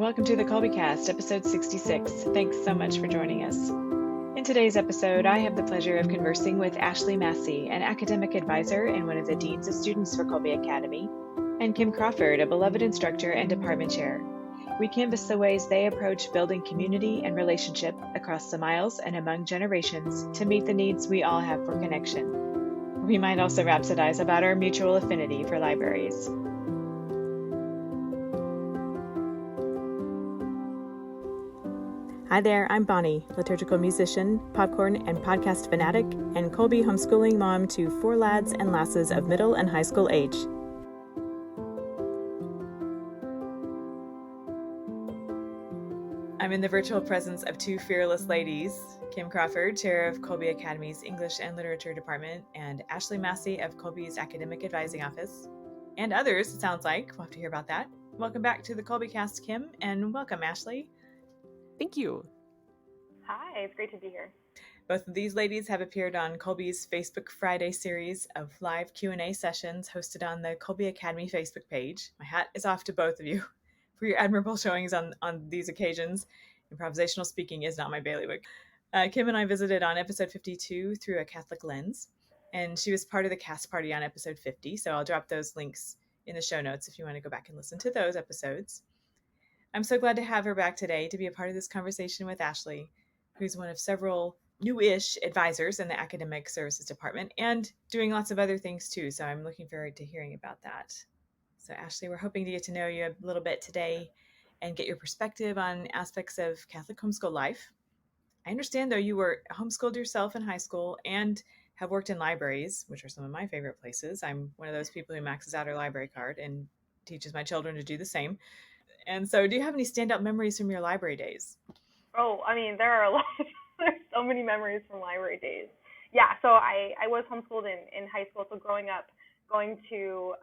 Welcome to the Kolbe Cast, episode 66. Thanks so much for joining us. In today's episode, I have the pleasure of conversing with Ashley Massey, an academic advisor and one of the deans of students for Kolbe Academy, and Kim Crawford, a beloved instructor and department chair. We canvass the ways they approach building community and relationship across the miles and among generations to meet the needs we all have for connection. We might also rhapsodize about our mutual affinity for libraries. Hi there, I'm Bonnie, liturgical musician, popcorn and podcast fanatic, and Kolbe homeschooling mom to 4 lads and lasses of middle and high school age. I'm in the virtual presence of 2 fearless ladies, Kim Crawford, chair of Kolbe Academy's English and Literature Department, and Ashley Massey of Kolbe's Academic Advising Office. And others, it sounds like. We'll have to hear about that. Welcome back to the Kolbe Cast, Kim, and welcome, Ashley. Thank you. Hi, it's great to be here. Both of these ladies have appeared on Kolbe's Facebook Friday series of live Q&A sessions hosted on the Kolbe Academy Facebook page. My hat is off to both of you for your admirable showings on these occasions. Improvisational speaking is not my bailiwick. Kim and I visited on episode 52 through a Catholic lens, and she was part of the cast party on episode 50, so I'll drop those links in the show notes if you want to go back and listen to those episodes. I'm so glad to have her back today to be a part of this conversation with Ashley, who's one of several new-ish advisors in the Academic Services Department and doing lots of other things too. So I'm looking forward to hearing about that. So Ashley, we're hoping to get to know you a little bit today and get your perspective on aspects of Catholic homeschool life. I understand, though, you were homeschooled yourself in high school and have worked in libraries, which are some of my favorite places. I'm one of those people who maxes out her library card and teaches my children to do the same. And so do you have any standout memories from your library days? Oh, I mean, there are a lot. There's so many memories from library days. Yeah, so I was homeschooled in high school. So growing up, going to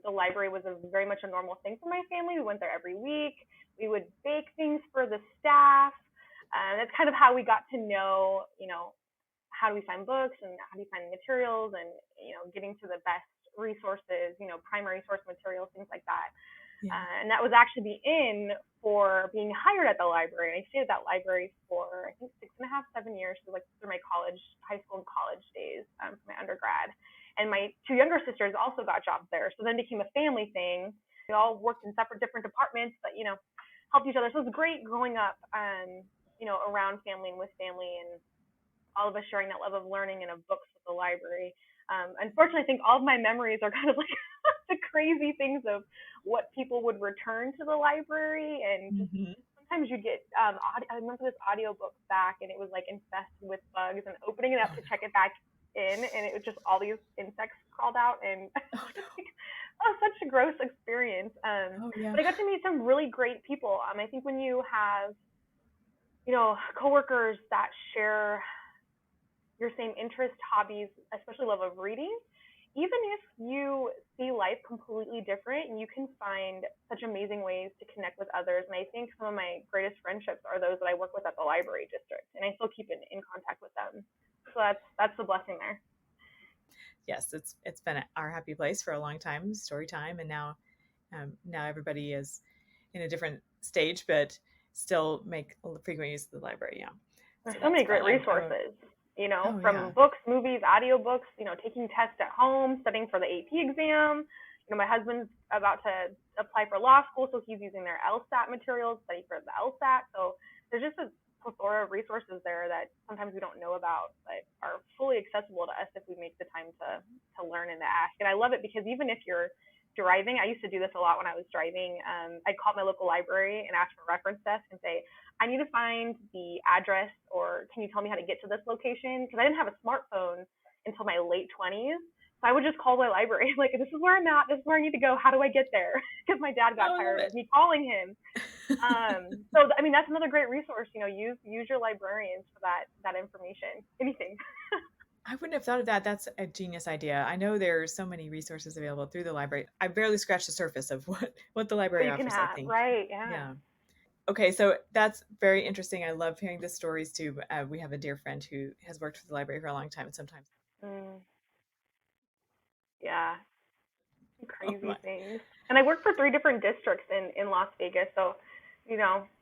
the library was very much a normal thing for my family. We went there every week. We would bake things for the staff. That's kind of how we got to know, how do we find books and how do you find materials and, getting to the best resources, primary source materials, things like that. Yeah. And that was actually for being hired at the library. I stayed at that library for, I think, 6.5, 7 years, so like through my high school and college days for my undergrad. And my 2 younger sisters also got jobs there. So then it became a family thing. We all worked in different departments, but, helped each other. So it was great growing up, around family and with family and all of us sharing that love of learning and of books with the library. Unfortunately, I think all of my memories are kind of like the crazy things of what people would return to the library. And sometimes you'd get, I remember this audiobook back and it was like infested with bugs and opening it up to check it back in and it was just all these insects crawled out and such a gross experience. But I got to meet some really great people. I think when you have, coworkers that share your same interests, hobbies, especially love of reading, even if you see life completely different, you can find such amazing ways to connect with others. And I think some of my greatest friendships are those that I work with at the library district, and I still keep in contact with them. So that's the blessing there. Yes, it's been our happy place for a long time, story time, and now everybody is in a different stage, but still make frequent use of the library. Yeah, there's so many great resources. From books, movies, audiobooks, taking tests at home, studying for the AP exam. My husband's about to apply for law school, so he's using their LSAT materials, study for the LSAT. So there's just a plethora of resources there that sometimes we don't know about, but are fully accessible to us if we make the time to learn and to ask. And I love it because even if you're driving, I used to do this a lot when I was driving. I'd call my local library and ask for a reference desk and say, I need to find the address, or can you tell me how to get to this location? Because I didn't have a smartphone until my late 20s. So I would just call my library, like, this is where I'm at, this is where I need to go, how do I get there? Because my dad got tired of me calling him. So, that's another great resource, use your librarians for that information, anything. I wouldn't have thought of that. That's a genius idea. I know there's so many resources available through the library. I barely scratched the surface of what the library offers, I think. Right, yeah. Okay, so that's very interesting. I love hearing the stories too. We have a dear friend who has worked for the library for a long time, and sometimes. Yeah, crazy things. And I work for 3 different districts in Las Vegas, so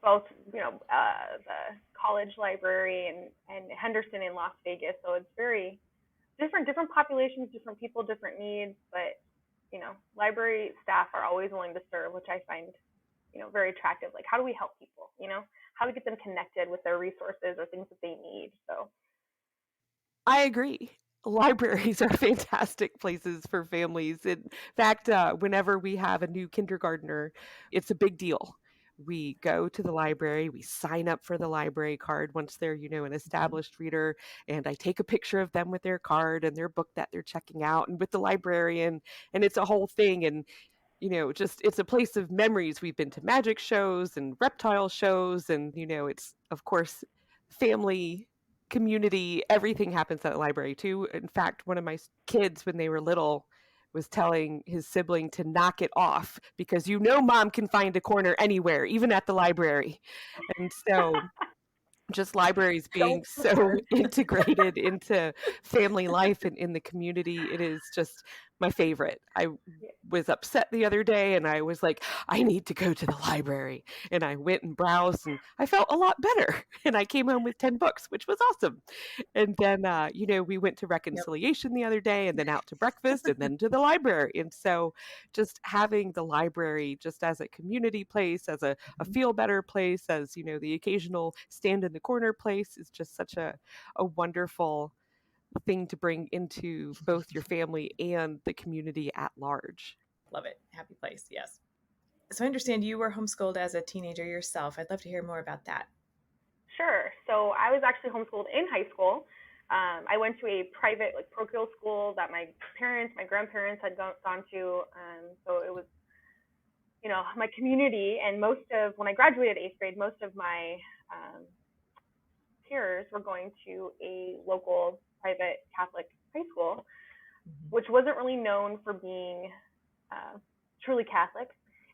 both, the college library and Henderson in Las Vegas. So it's very different populations, different people, different needs. But, library staff are always willing to serve, which I find, very attractive. Like, how do we help people? How do we get them connected with their resources or things that they need? So, I agree. Libraries are fantastic places for families. In fact, whenever we have a new kindergartner, it's a big deal. We go to the library, we sign up for the library card once they're, an established reader, and I take a picture of them with their card and their book that they're checking out and with the librarian, and it's a whole thing. And just it's a place of memories. We've been to magic shows and reptile shows, and it's of course family, community, everything happens at the library too. In fact, one of my kids when they were little was telling his sibling to knock it off because mom can find a corner anywhere, even at the library. And so just libraries being don't so prefer. integrated into family life and in the community, it is just my favorite. I was upset the other day and I was like, I need to go to the library. And I went and browsed and I felt a lot better. And I came home with 10 books, which was awesome. And then, we went to Yep. reconciliation the other day and then out to breakfast and then to the library. And so just having the library just as a community place, as a feel better place, as, the occasional stand in the corner place is just such a wonderful thing to bring into both your family and the community at large. Love it. Happy place. Yes. So I understand you were homeschooled as a teenager yourself. I'd love to hear more about that. Sure. So I was actually homeschooled in high school. I went to a private, like, parochial school that my grandparents had gone to. So it was, my community. And when I graduated 8th grade, most of my peers were going to a local private Catholic high school, which wasn't really known for being truly Catholic,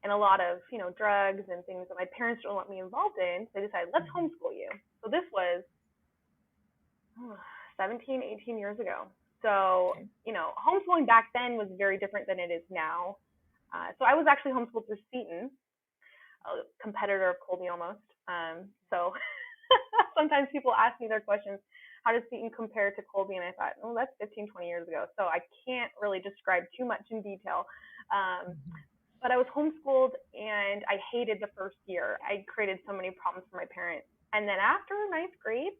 and a lot of, drugs and things that my parents don't want me involved in. So they decided, let's homeschool you. So this was 17, 18 years ago. So, Okay. Homeschooling back then was very different than it is now. So I was actually homeschooled through Seton, a competitor of Kolbe almost. So sometimes people ask me their questions, how does Seton compare to Kolbe? And I thought, oh, that's 15, 20 years ago. So I can't really describe too much in detail. But I was homeschooled and I hated the first year. I created so many problems for my parents. And then after 9th grade,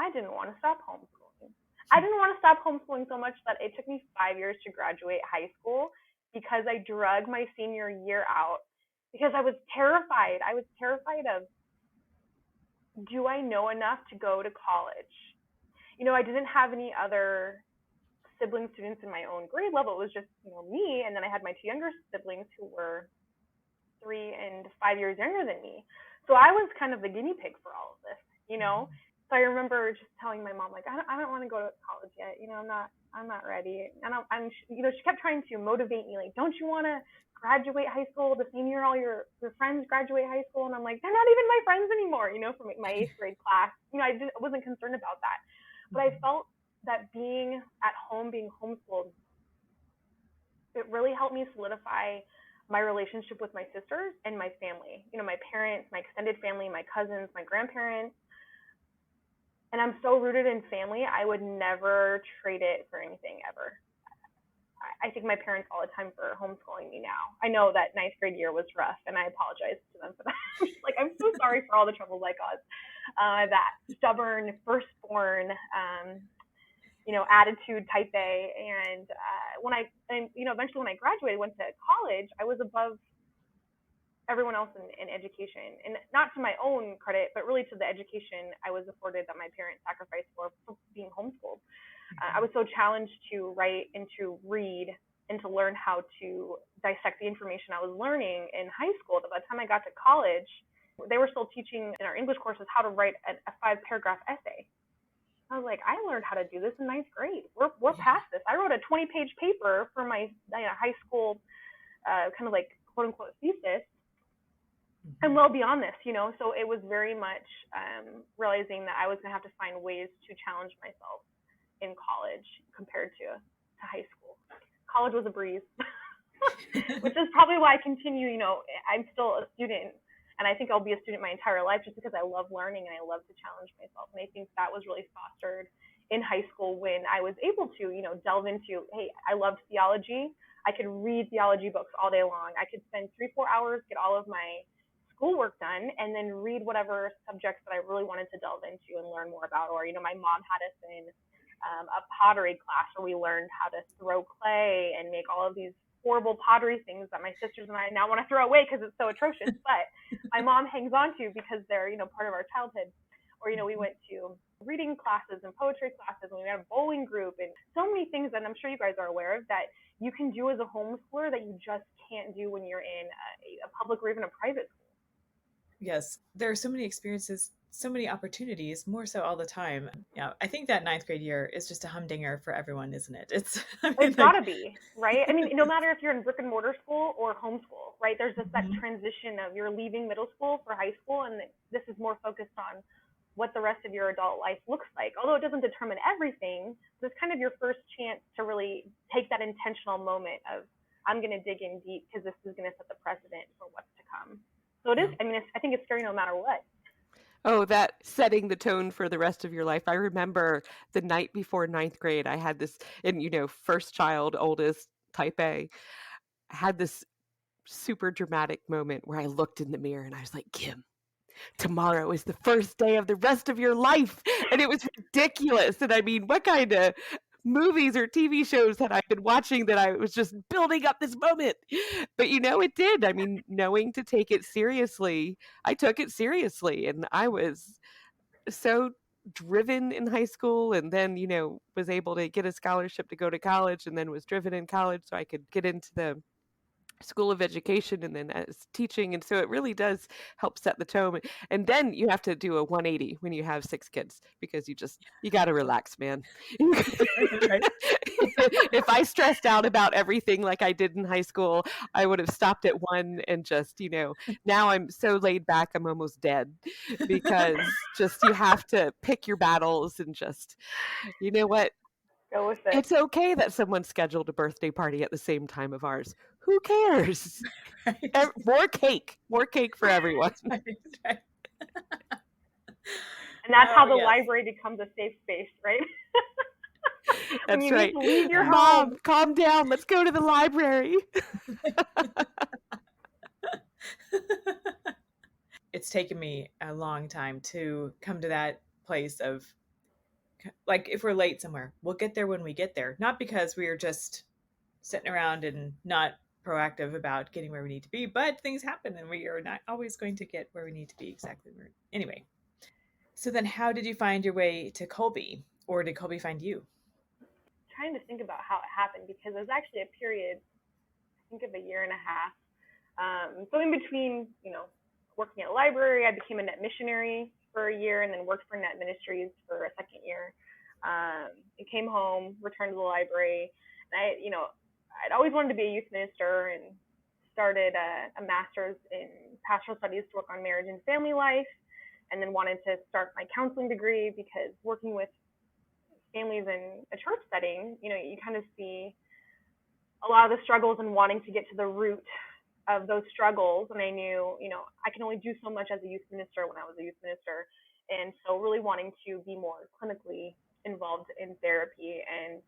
I didn't want to stop homeschooling. I didn't want to stop homeschooling so much that it took me 5 years to graduate high school because I drug my senior year out because I was terrified. I was terrified of, do I know enough to go to college? I didn't have any other sibling students in my own grade level. It was just, me. And then I had my 2 younger siblings who were 3 and 5 years younger than me. So I was kind of the guinea pig for all of this, So I remember just telling my mom, like, I don't want to go to college yet. I'm not ready. And she kept trying to motivate me, like, don't you want to graduate high school the same year all your friends graduate high school? And I'm like, they're not even my friends anymore, from my 8th grade class. I wasn't concerned about that. But I felt that being at home, being homeschooled, it really helped me solidify my relationship with my sisters and my family. My parents, my extended family, my cousins, my grandparents. And I'm so rooted in family, I would never trade it for anything ever. I thank my parents all the time for homeschooling me now. I know that 9th grade year was rough, and I apologize to them for that. I'm so sorry for all the troubles I caused. That stubborn firstborn, attitude type A. And eventually when I graduated, went to college, I was above everyone else in education, and not to my own credit, but really to the education I was afforded that my parents sacrificed for being homeschooled. I was so challenged to write and to read and to learn how to dissect the information I was learning in high school. By the time I got to college, they were still teaching in our English courses how to write a 5-paragraph essay. I was like, I learned how to do this in 9th grade. We're past this. I wrote a 20-page paper for my high school kind of like quote unquote thesis, and well beyond this, So it was very much realizing that I was going to have to find ways to challenge myself in college compared to high school. College was a breeze, which is probably why I continue. I'm still a student And I think I'll be a student my entire life just because I love learning and I love to challenge myself. And I think that was really fostered in high school when I was able to, delve into, hey, I loved theology. I could read theology books all day long. I could spend 3-4 hours, get all of my schoolwork done, and then read whatever subjects that I really wanted to delve into and learn more about. Or, my mom had us in a pottery class where we learned how to throw clay and make all of these horrible pottery things that my sisters and I now want to throw away because it's so atrocious, but my mom hangs on to because they're, part of our childhood. Or, we went to reading classes and poetry classes, and we had a bowling group, and so many things that I'm sure you guys are aware of that you can do as a homeschooler that you just can't do when you're in a public or even a private school. Yes, there are so many experiences, so many opportunities, more so all the time. Yeah, I think that ninth grade year is just a humdinger for everyone, isn't it? It's gotta be, right? I mean, no matter if you're in brick and mortar school or homeschool, right? There's just that transition of you're leaving middle school for high school, and this is more focused on what the rest of your adult life looks like. Although it doesn't determine everything, it's kind of your first chance to really take that intentional moment of, I'm going to dig in deep because this is going to set the precedent for what's to come. So it is, I think it's scary no matter what. Oh, that setting the tone for the rest of your life. I remember the night before ninth grade, I had this, and first child, oldest, type A, I had this super dramatic moment where I looked in the mirror and I was like, Kim, tomorrow is the first day of the rest of your life. And it was ridiculous. And I mean, what kind of movies or TV shows that I've been watching that I was just building up this moment? But it did. I mean, knowing to take it seriously, I took it seriously, and I was so driven in high school, and then was able to get a scholarship to go to college, and then was driven in college so I could get into the School of Education and then as teaching. And so it really does help set the tone. And then you have to do a 180 when you have 6 kids, because you got to relax, man. If I stressed out about everything like I did in high school, I would have stopped at 1 and just, now I'm so laid back, I'm almost dead, because just you have to pick your battles and just, you know what? Go with it. It's okay that someone scheduled a birthday party at the same time of ours. Who cares? Right. More cake for everyone. Right. And that's how the library becomes a safe space, right? That's you right. Need to leave your Mom, home. calm down. Let's go to the library. It's taken me a long time to come to that place of, like, if we're late somewhere, we'll get there when we get there. Not because we are just sitting around and not proactive about getting where we need to be, but things happen and we are not always going to get where we need to be exactly where. Anyway, so then how did you find your way to Kolbe, or did Kolbe find you? I'm trying to think about how it happened, because there's actually a period, I think of a year and a half. So in between, working at a library, I became a net missionary for a year and then worked for Net Ministries for a second year. I came home, returned to the library, and I'd always wanted to be a youth minister and started a master's in pastoral studies to work on marriage and family life, and then wanted to start my counseling degree, because working with families in a church setting, you kind of see a lot of the struggles and wanting to get to the root of those struggles. And I knew, I can only do so much as a youth minister when I was a youth minister. And so really wanting to be more clinically involved in therapy. And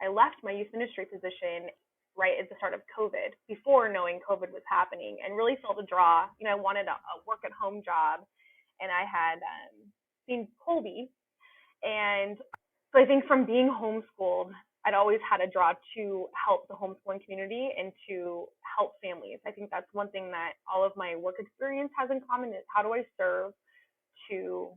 I left my youth ministry position right at the start of COVID, before knowing COVID was happening, and really felt a draw. I wanted a work at home job, and I had seen Kolbe. And so I think from being homeschooled, I'd always had a draw to help the homeschooling community and to help families. I think that's one thing that all of my work experience has in common, is how do I serve to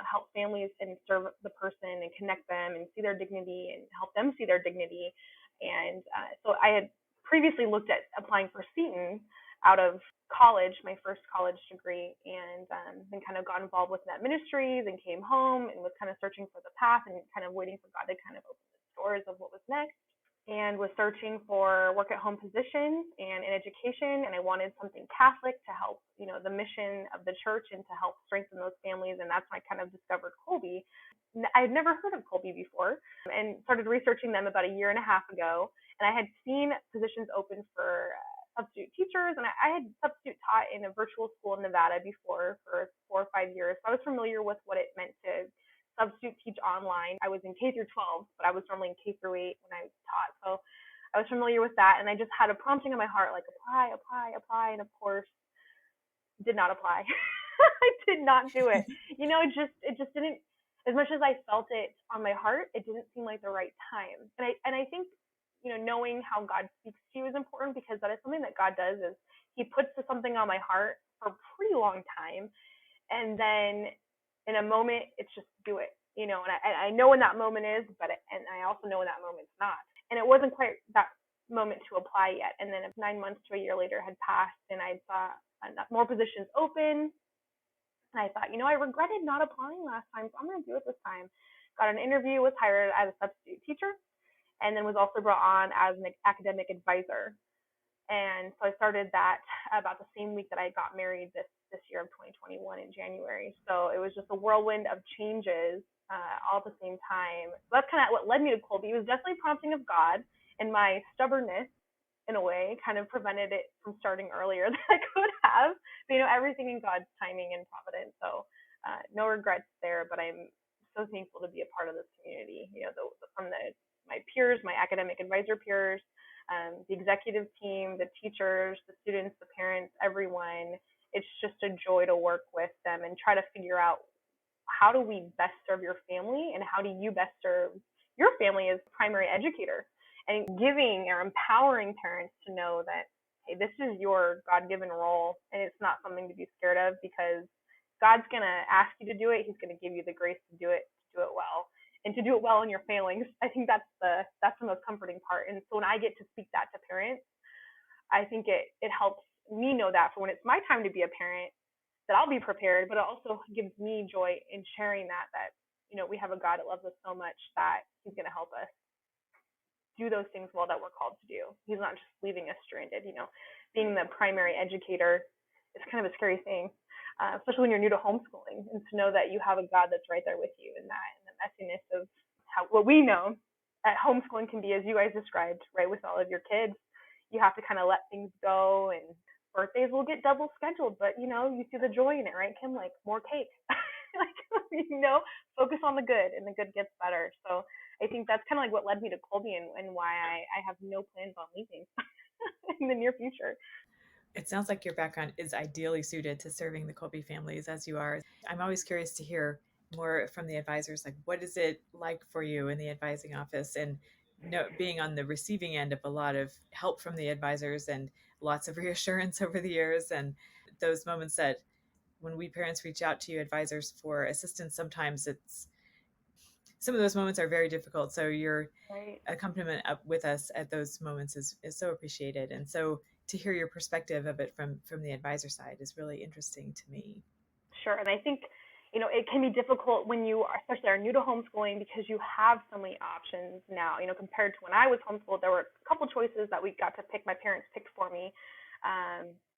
help families and serve the person and connect them and see their dignity and help them see their dignity. And so I had previously looked at applying for Seton out of college, my first college degree, and then kind of got involved with Net Ministries and came home and was kind of searching for the path and kind of waiting for God to kind of open the doors of what was next, and was searching for work at home positions and in education. And I wanted something Catholic to help, the mission of the church and to help strengthen those families. And that's when I kind of discovered Kolbe. I had never heard of Kolbe before, and started researching them about a year and a half ago. And I had seen positions open for substitute teachers, and I had substitute taught in a virtual school in Nevada before for 4 or 5 years. So I was familiar with what it meant to substitute teach online. I was in K through 12, but I was normally in K through 8 when I taught. So I was familiar with that, and I just had a prompting in my heart, like apply, apply, apply, and of course, did not apply. I did not do it. It just didn't. As much as I felt it on my heart, it didn't seem like the right time. And I think knowing how God speaks to you is important, because that is something that God does. Is He puts something on my heart for a pretty long time, and then in a moment, it's just do it. And I know when that moment is, and I also know when that moment's not. And it wasn't quite that moment to apply yet. And then 9 months to a year later had passed, and I saw more positions open. And I thought, I regretted not applying last time, so I'm going to do it this time. Got an interview, was hired as a substitute teacher, and then was also brought on as an academic advisor. And so I started that about the same week that I got married this year of 2021 in January. So it was just a whirlwind of changes all at the same time. So that's kind of what led me to Kolbe. It was definitely prompting of God, and my stubbornness, in a way, kind of prevented it from starting earlier than I could have. But, everything in God's timing and providence. So no regrets there, but I'm so thankful to be a part of this community. From my peers, my academic advisor peers, the executive team, the teachers, the students, the parents, everyone. It's just a joy to work with them and try to figure out, how do we best serve your family, and how do you best serve your family as primary educator, and giving or empowering parents to know that, hey, this is your God-given role, and it's not something to be scared of, because God's going to ask you to do it. He's going to give you the grace to do it well, and to do it well in your failings. I think that's the most comforting part. And so when I get to speak that to parents, I think it helps me know that for when it's my time to be a parent, that I'll be prepared, but it also gives me joy in sharing that we have a God that loves us so much that He's going to help us do those things well that we're called to do. He's not just leaving us stranded. Being the primary educator is kind of a scary thing, especially when you're new to homeschooling, and to know that you have a God that's right there with you in that, and the messiness of what we know at homeschooling can be, as you guys described, right, with all of your kids. You have to kind of let things go, and birthdays will get double scheduled, but you see the joy in it, right, Kim? Like, more cake. Focus on the good, and the good gets better. So I think that's kind of like what led me to Kolbe, and why I have no plans on leaving in the near future. It sounds like your background is ideally suited to serving the Kolbe families as you are. I'm always curious to hear more from the advisors, like, what is it like for you in the advising office, and being on the receiving end of a lot of help from the advisors and lots of reassurance over the years, and those moments that when we parents reach out to you advisors for assistance, sometimes some of those moments are very difficult. So your accompaniment up with us at those moments is so appreciated. And so to hear your perspective of it from the advisor side is really interesting to me. Sure. And I think, it can be difficult when you especially are new to homeschooling, because you have so many options now, compared to when I was homeschooled. There were a couple choices that we got to pick. My parents picked for me.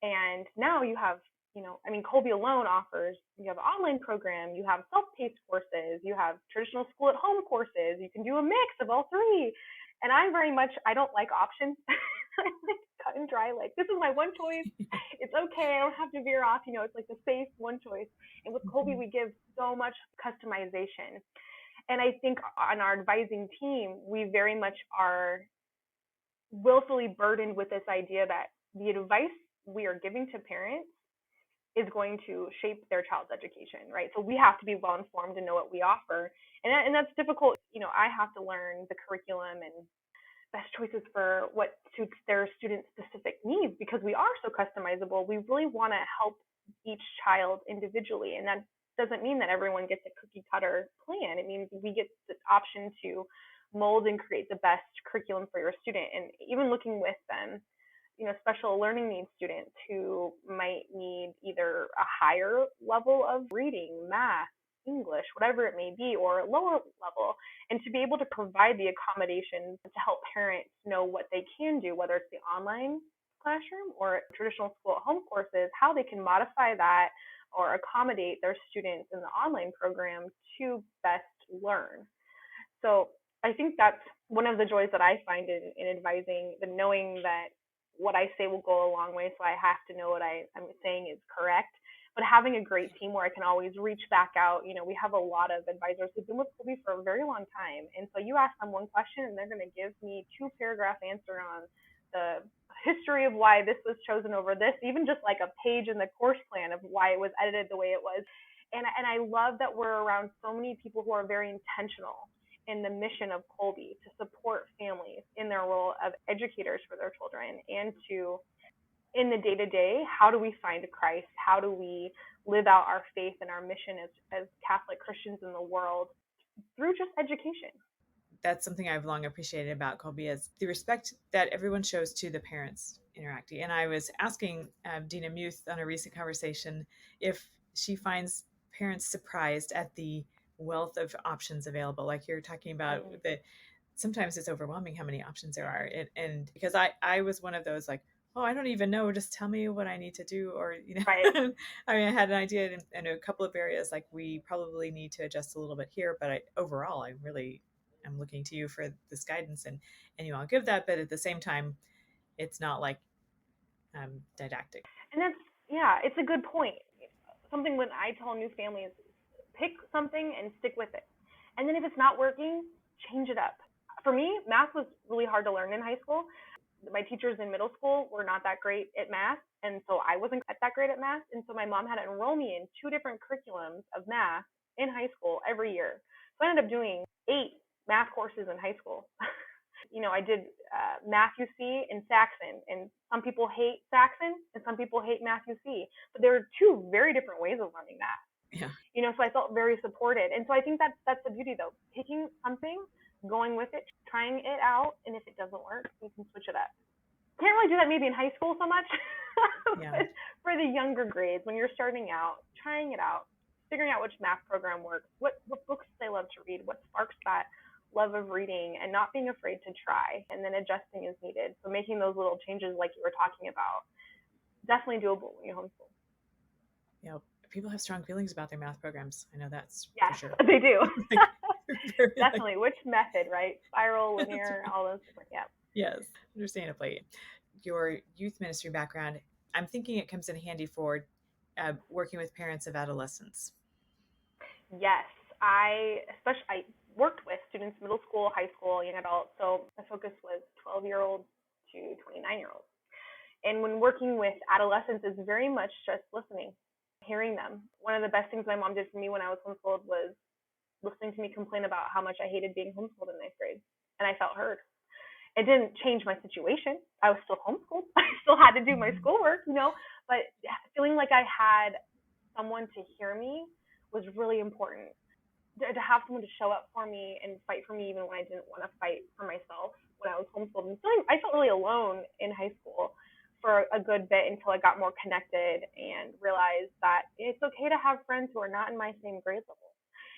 And now you have, Kolbe alone offers, you have an online program, you have self-paced courses, you have traditional school at home courses, you can do a mix of all three. And I don't like options. I like cut and dry, like, this is my one choice. It's okay. I don't have to veer off. It's like the safe one choice. And with Kolbe, we give so much customization. And I think on our advising team, we very much are willfully burdened with this idea that the advice we are giving to parents is going to shape their child's education, right? So we have to be well informed and know what we offer. And that's difficult. I have to learn the curriculum and best choices for what suits their student specific needs, because we are so customizable. We really want to help each child individually. And that doesn't mean that everyone gets a cookie cutter plan. It means we get the option to mold and create the best curriculum for your student. And even looking with them, special learning needs students who might need either a higher level of reading, math, English, whatever it may be, or a lower level, and to be able to provide the accommodations to help parents know what they can do, whether it's the online classroom or traditional school at home courses, how they can modify that or accommodate their students in the online program to best learn. So I think that's one of the joys that I find in advising, the knowing that what I say will go a long way, so I have to know what I'm saying is correct. But having a great team where I can always reach back out, we have a lot of advisors who've been with Kolbe for a very long time. And so you ask them one question and they're going to give me 2-paragraph answer on the history of why this was chosen over this, even just like a page in the course plan of why it was edited the way it was. And I love that we're around so many people who are very intentional in the mission of Kolbe to support families in their role of educators for their children, and to, in the day-to-day, how do we find Christ? How do we live out our faith and our mission as Catholic Christians in the world through just education? That's something I've long appreciated about Kolbe, is the respect that everyone shows to the parents interacting. And I was asking Deana Muth on a recent conversation if she finds parents surprised at the wealth of options available. Like you're talking about, that sometimes it's overwhelming how many options there are. And because I was one of those, like, oh, I don't even know, just tell me what I need to do. Or, Right. I mean, I had an idea in a couple of areas, like we probably need to adjust a little bit here, but overall, I'm looking to you for this guidance, and you all give that, but at the same time, it's not like didactic. And it's a good point. Something when I tell new families, pick something and stick with it. And then if it's not working, change it up. For me, math was really hard to learn in high school. My teachers in middle school were not that great at math, and so I wasn't that great at math. And so my mom had to enroll me in 2 different curriculums of math in high school every year. So I ended up doing 8 math courses in high school. I did Math UC and Saxon, and some people hate Saxon and some people hate Math UC, but there are 2 very different ways of learning math. Yeah. So I felt very supported. And so I think that's the beauty, though. Picking something, going with it, trying it out, and if it doesn't work, you can switch it up. Can't really do that maybe in high school so much. Yeah. But for the younger grades, when you're starting out, trying it out, figuring out which math program works, what books they love to read, what sparks that love of reading, and not being afraid to try, and then adjusting as needed. So making those little changes like you were talking about, definitely doable when you homeschool. Yeah, people have strong feelings about their math programs. I know that's Yes, for sure. they do. Definitely. Which method, right? Spiral, linear, all those different, yeah. Yes, understandably. Your youth ministry background, I'm thinking it comes in handy for working with parents of adolescents. Yes, I worked with students middle school, high school, young adult. So my focus was 12-year-olds to 29-year-olds. And when working with adolescents, is very much just listening, hearing them. One of the best things my mom did for me when I was homeschooled was listening to me complain about how much I hated being homeschooled in 9th grade. And I felt heard. It didn't change my situation. I was still homeschooled. I still had to do my schoolwork, but feeling like I had someone to hear me was really important. To have someone to show up for me and fight for me even when I didn't want to fight for myself when I was homeschooled. And I felt really alone in high school for a good bit until I got more connected and realized that it's okay to have friends who are not in my same grade level,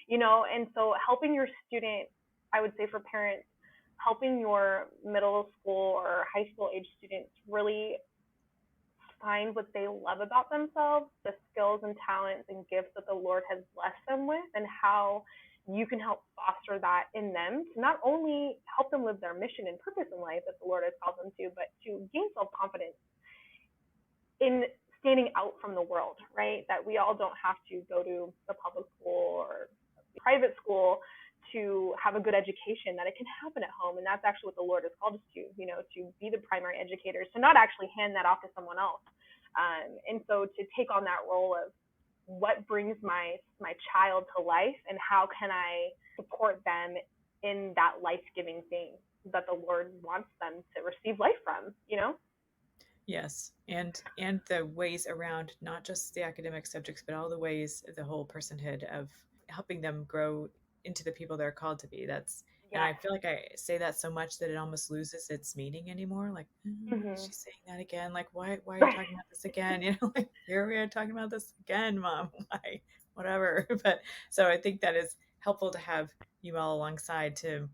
and so helping your student, I would say for parents, helping your middle school or high school age students really find what they love about themselves, the skills and talents and gifts that the Lord has blessed them with, and how you can help foster that in them to not only help them live their mission and purpose in life that the Lord has called them to, but to gain self-confidence in standing out from the world, right? That we all don't have to go to the public school or private school to have a good education, that it can happen at home. And that's actually what the Lord has called us to be the primary educators, to not actually hand that off to someone else. And so to take on that role of what brings my child to life, and how can I support them in that life-giving thing that the Lord wants them to receive life from, Yes. And the ways around not just the academic subjects, but all the ways, the whole personhood of helping them grow into the people they're called to be. And I feel like I say that so much that it almost loses its meaning anymore. Like, she's saying that again. Like, why are you talking about this again? Like, here we are talking about this again, Mom. Why? Whatever. But so I think that is helpful to have you all alongside to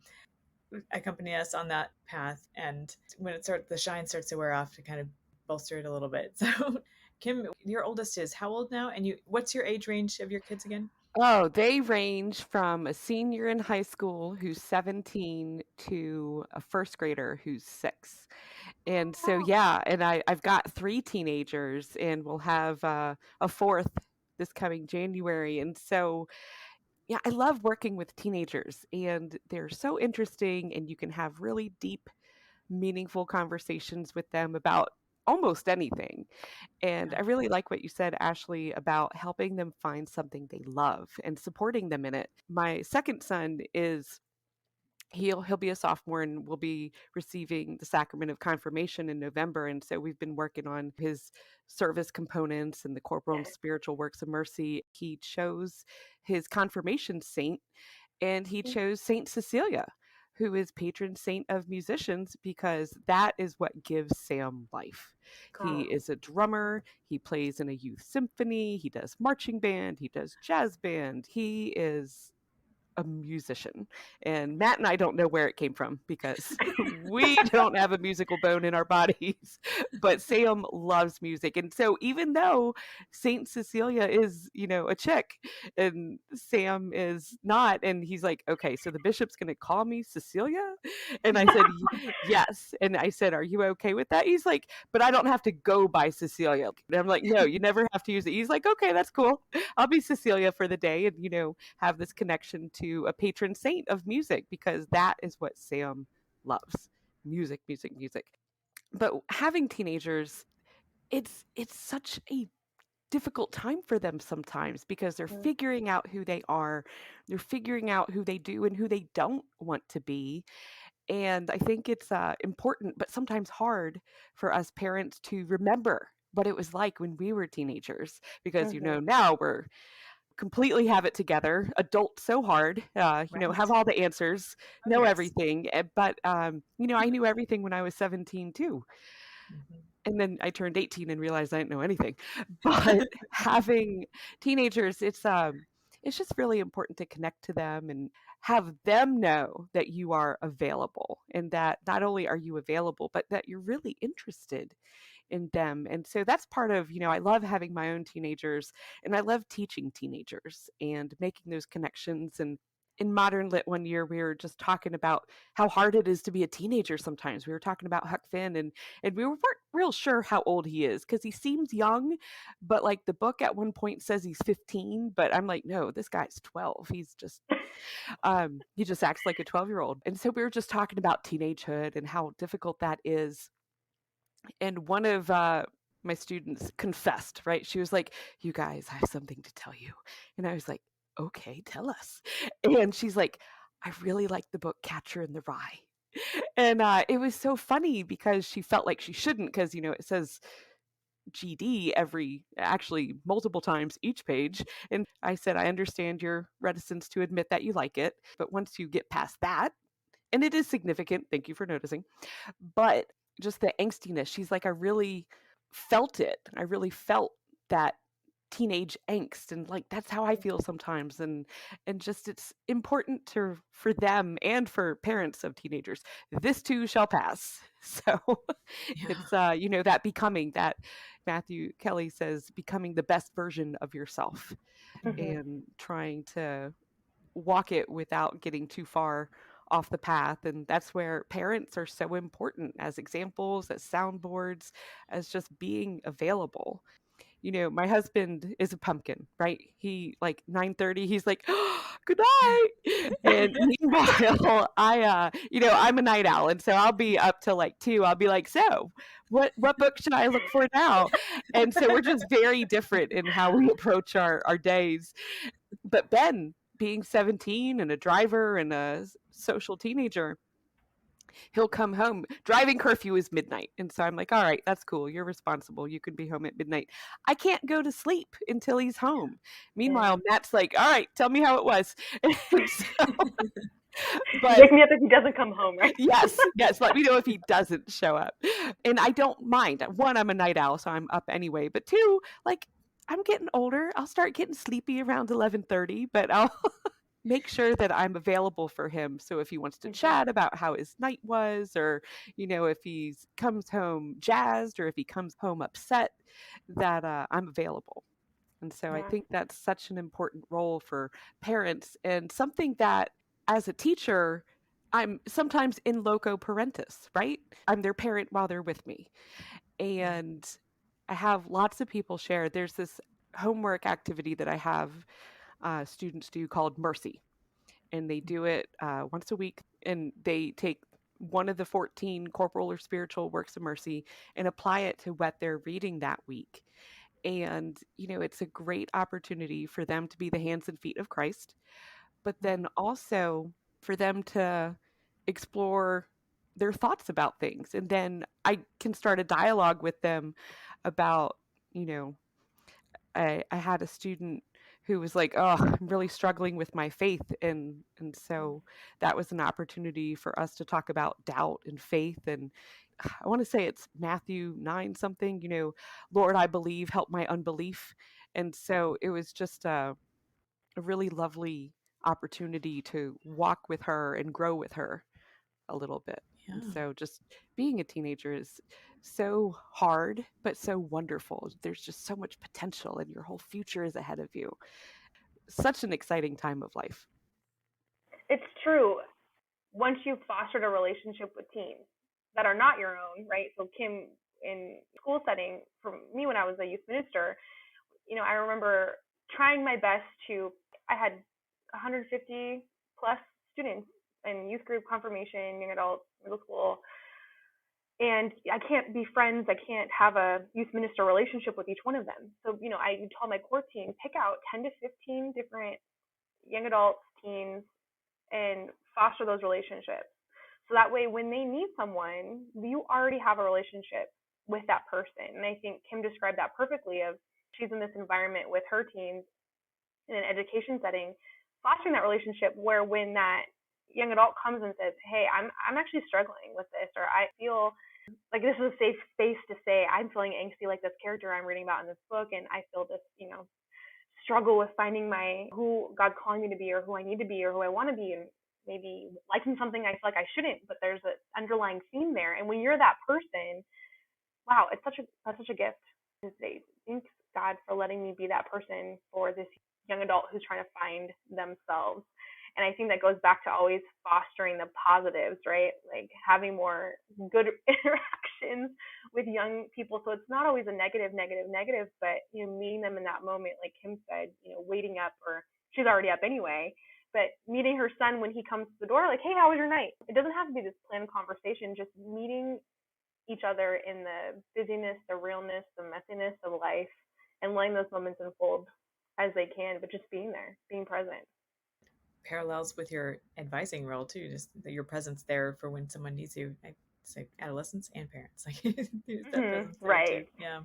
accompany us on that path. And when the shine starts to wear off, to kind of bolster it a little bit. So Kim, your oldest is how old now? And what's your age range of your kids again? Oh, they range from a senior in high school who's 17 to a first grader who's 6. And so, Oh, yeah, and I've got 3 teenagers, and we'll have a fourth this coming January. And so, yeah, I love working with teenagers, and they're so interesting, and you can have really deep, meaningful conversations with them about almost anything. And Yeah. I really like what you said, Ashley, about helping them find something they love and supporting them in it. My second son is he'll be a sophomore and will be receiving the sacrament of confirmation in November, and so we've been working on his service components and the corporal and yes. spiritual works of mercy. He chose his confirmation saint, and he chose Saint Cecilia, who is patron saint of musicians, because that is what gives Sam life. He Oh, is a drummer, he plays in a youth symphony, he does marching band, he does jazz band. He is a musician. And Matt and I don't know where it came from because we don't have a musical bone in our bodies. But Sam loves music. And so even though Saint Cecilia is, a chick and Sam is not, and he's like, okay, so the bishop's going to call me Cecilia? And I said, yes. And I said, are you okay with that? He's like, but I don't have to go by Cecilia. And I'm like, no, you never have to use it. He's like, okay, that's cool. I'll be Cecilia for the day. And, have this connection to a patron saint of music because that is what Sam loves. Music, music, music. But having teenagers, it's such a difficult time for them sometimes because they're mm, figuring out who they are, they're figuring out who they do and who they don't want to be. And I think it's important, but sometimes hard for us parents to remember what it was like when we were teenagers because mhm, now we're completely have it together, adult so hard, have Right. all the answers, Oh, know yes. everything. But, I knew everything when I was 17 too. Mhm. And then I turned 18 and realized I didn't know anything. But having teenagers, it's just really important to connect to them and have them know that you are available and that not only are you available, but that you're really interested in them. And so that's part of, I love having my own teenagers and I love teaching teenagers and making those connections. And in Modern Lit one year, we were just talking about how hard it is to be a teenager sometimes. We were talking about Huck Finn and we weren't real sure how old he is because he seems young, but like the book at one point says he's 15, but I'm like, no, this guy's 12. He just acts like a 12-year-old. And so we were just talking about teenagehood and how difficult that is. And one of my students confessed, right? She was like, you guys, I have something to tell you. And I was like, okay, tell us. And she's like, I really like the book Catcher in the Rye. And it was so funny because she felt like she shouldn't because, it says GD actually multiple times each page. And I said, I understand your reticence to admit that you like it. But once you get past that, and it is significant, thank you for noticing, but just the angstiness, she's like, I really felt it. I really felt that teenage angst and like that's how I feel sometimes and just it's important for them and for parents of teenagers. This too shall pass. So Yeah. it's that becoming that Matthew Kelly says becoming the best version of yourself mhm, and trying to walk it without getting too far off the path. And that's where parents are so important as examples, as soundboards, as just being available. My husband is a pumpkin, right? He like 9:30, he's like, oh, good night. And meanwhile, I'm a night owl. And so I'll be up till like 2. I'll be like, so what book should I look for now? And so we're just very different in how we approach our days. But Ben, being 17 and a driver and a social teenager, he'll come home. Driving curfew is midnight. And so I'm like, all right, that's cool. You're responsible. You can be home at midnight. I can't go to sleep until he's home. yeah. Meanwhile, Matt's like, all right, tell me how it was. And so, but Wake me up if he doesn't come home, right? yes, yes, let me know if he doesn't show up. And I don't mind. One, I'm a night owl, so I'm up anyway. But two, like, I'm getting older. I'll start getting sleepy around 11:30, but I'll make sure that I'm available for him. So if he wants to Mhm, chat about how his night was, or, if he comes home jazzed or if he comes home upset, that I'm available. And so I Yeah. think that's such an important role for parents, and something that as a teacher, I'm sometimes in loco parentis, right? I'm their parent while they're with me. And I have lots of people share. There's this homework activity that I have students do called Mercy. And they do it once a week. And they take one of the 14 corporal or spiritual works of mercy and apply it to what they're reading that week. And, it's a great opportunity for them to be the hands and feet of Christ, but then also for them to explore their thoughts about things. And then I can start a dialogue with them about, you know, I had a student who was like, "Oh, I'm really struggling with my faith," and so that was an opportunity for us to talk about doubt and faith. And I want to say it's Matthew 9 something, Lord, I believe, help my unbelief. And so it was just a really lovely opportunity to walk with her and grow with her a little bit. Yeah. And so just being a teenager is so hard, but so wonderful. There's just so much potential, and your whole future is ahead of you. Such an exciting time of life. It's true. Once you've fostered a relationship with teens that are not your own, right? So Kim, in school setting, for me when I was a youth minister, I remember trying my best I had 150 plus students in youth group, confirmation, young adult, middle school, and I can't be friends. I can't have a youth minister relationship with each one of them. So, I told my core team, pick out 10 to 15 different young adults, teens, and foster those relationships. So that way, when they need someone, you already have a relationship with that person. And I think Kim described that perfectly of she's in this environment with her teens in an education setting, fostering that relationship where when that young adult comes and says, hey, I'm actually struggling with this, or I feel like this is a safe space to say I'm feeling angsty like this character I'm reading about in this book, and I feel this, struggle with finding who God's calling me to be, or who I need to be, or who I want to be, and maybe liking something I feel like I shouldn't, but there's an underlying theme there. And when you're that person, wow, that's such a gift. Thanks God for letting me be that person for this young adult who's trying to find themselves. And I think that goes back to always fostering the positives, right? Like having more good interactions with young people. So it's not always a negative, but meeting them in that moment, like Kim said, waiting up, or she's already up anyway, but meeting her son when he comes to the door, like, hey, how was your night? It doesn't have to be this planned conversation, just meeting each other in the busyness, the realness, the messiness of life, and letting those moments unfold as they can, but just being there, being present. Parallels with your advising role too, just your presence there for when someone needs you. I say adolescents and parents, like there's that presence there right too. Yeah.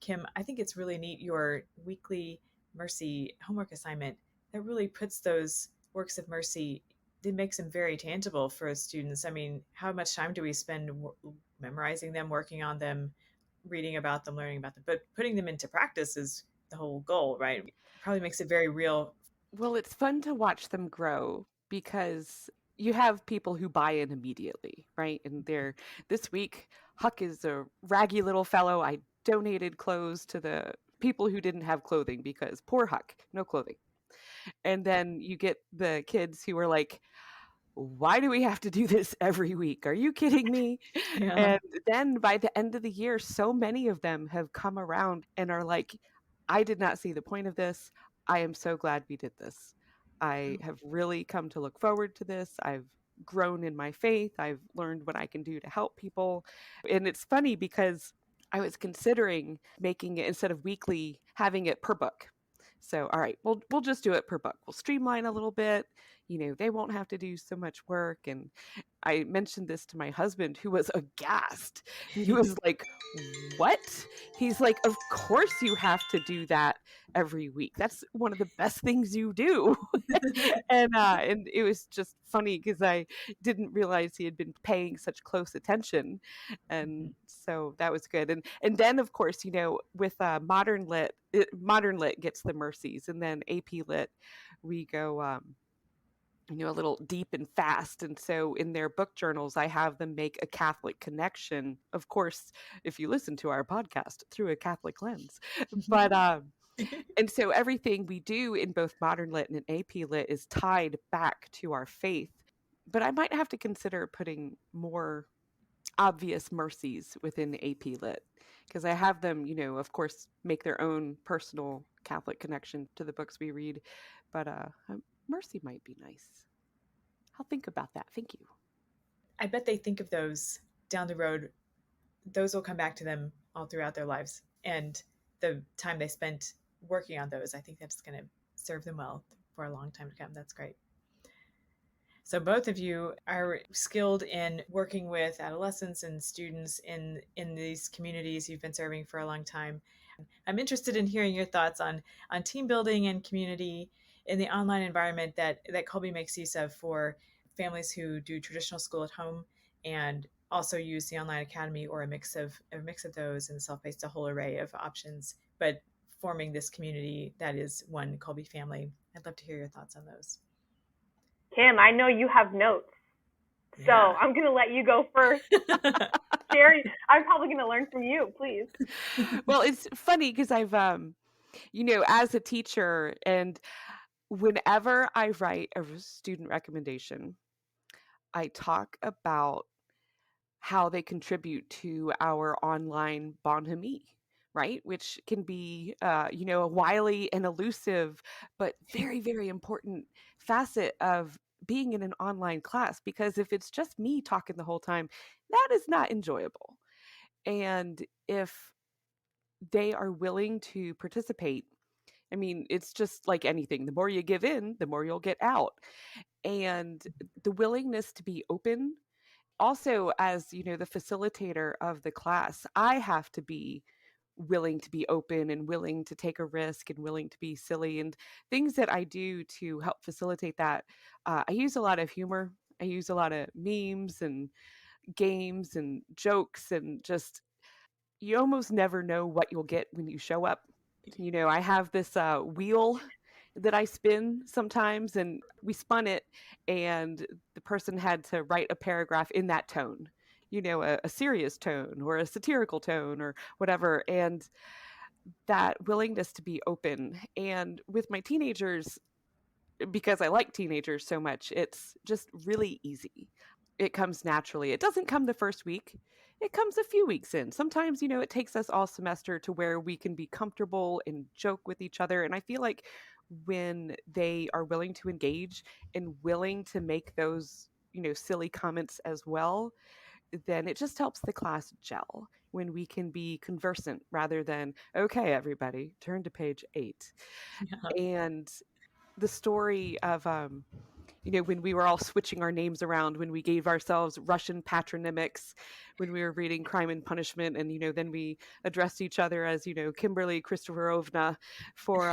Kim, I think it's really neat, your weekly mercy homework assignment that really puts those works of mercy, it makes them very tangible for students. I mean, how much time do we spend memorizing them, working on them, reading about them, learning about them, but putting them into practice is the whole goal, right? It probably makes it very real. Well, it's fun to watch them grow because you have people who buy in immediately, right? And this week, Huck is a raggy little fellow. I donated clothes to the people who didn't have clothing because poor Huck, no clothing. And then you get the kids who are like, why do we have to do this every week? Are you kidding me? Yeah. And then by the end of the year, so many of them have come around and are like, I did not see the point of this. I am so glad we did this. I have really come to look forward to this. I've grown in my faith. I've learned what I can do to help people. And it's funny because I was considering making it, instead of weekly, having it per book. So, all right, we'll just do it per book. We'll streamline a little bit. They won't have to do so much work. And I mentioned this to my husband, who was aghast. He was like, what? He's like, of course you have to do that every week. That's one of the best things you do. And it was just funny because I didn't realize he had been paying such close attention. And so that was good. And then, of course, with Modern Lit gets the mercies, and then AP Lit, we go a little deep and fast. And so in their book journals, I have them make a Catholic connection. Of course, if you listen to our podcast through a Catholic lens, but And so everything we do in both modern lit and AP lit is tied back to our faith. But I might have to consider putting more obvious mercies within AP lit, because I have them, of course, make their own personal Catholic connection to the books we read. But mercy might be nice. I'll think about that. Thank you. I bet they think of those down the road. Those will come back to them all throughout their lives. And the time they spent working on those, I think that's going to serve them well for a long time to come. That's great. So both of you are skilled in working with adolescents and students in these communities you've been serving for a long time. I'm interested in hearing your thoughts on team building and community in the online environment that Kolbe makes use of for families who do traditional school at home and also use the online academy, or a mix of those, and self-paced, a whole array of options, but forming this community that is one Kolbe family. I'd love to hear your thoughts on those. Kim, I know you have notes, so Yeah. I'm going to let you go first. Sherry, I'm probably going to learn from you, please. Well, it's funny because I've, as a teacher, and whenever I write a student recommendation, I talk about how they contribute to our online bonhomie, right? Which can be, a wily and elusive, but very, very important facet of being in an online class. Because if it's just me talking the whole time, that is not enjoyable. And if they are willing to participate, I mean, it's just like anything. The more you give in, the more you'll get out. And the willingness to be open. Also, as the facilitator of the class, I have to be willing to be open and willing to take a risk and willing to be silly, and things that I do to help facilitate that. I use a lot of humor. I use a lot of memes and games and jokes, and just, you almost never know what you'll get when you show up. I have this wheel that I spin sometimes, and we spun it, and the person had to write a paragraph in that tone, a serious tone or a satirical tone or whatever. And that willingness to be open. And with my teenagers, because I like teenagers so much, it's just really easy. It comes naturally. It doesn't come the first week. It comes a few weeks in. Sometimes, it takes us all semester to where we can be comfortable and joke with each other. And I feel like when they are willing to engage and willing to make those, silly comments as well, then it just helps the class gel when we can be conversant rather than, okay, everybody, turn to page 8. Yeah. And the story of, when we were all switching our names around, when we gave ourselves Russian patronymics, when we were reading Crime and Punishment, and, then we addressed each other as, Kimberly Christopherovna for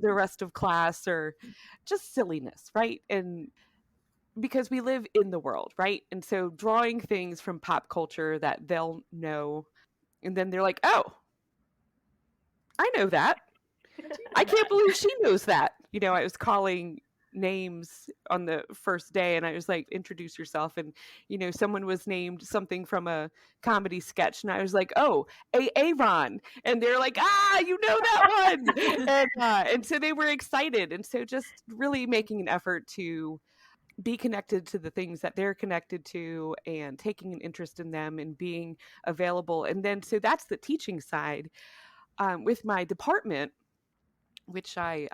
the rest of class, or just silliness, right? And because we live in the world, right? And so drawing things from pop culture that they'll know, and then they're like, oh, I know that. I can't believe she knows that. I was calling names on the first day, and I was like, introduce yourself. And, someone was named something from a comedy sketch. And I was like, oh, Aaron. And they're like, you know that one. And so they were excited. And so just really making an effort to be connected to the things that they're connected to, and taking an interest in them and being available. And then, so that's the teaching side. With my department, which I,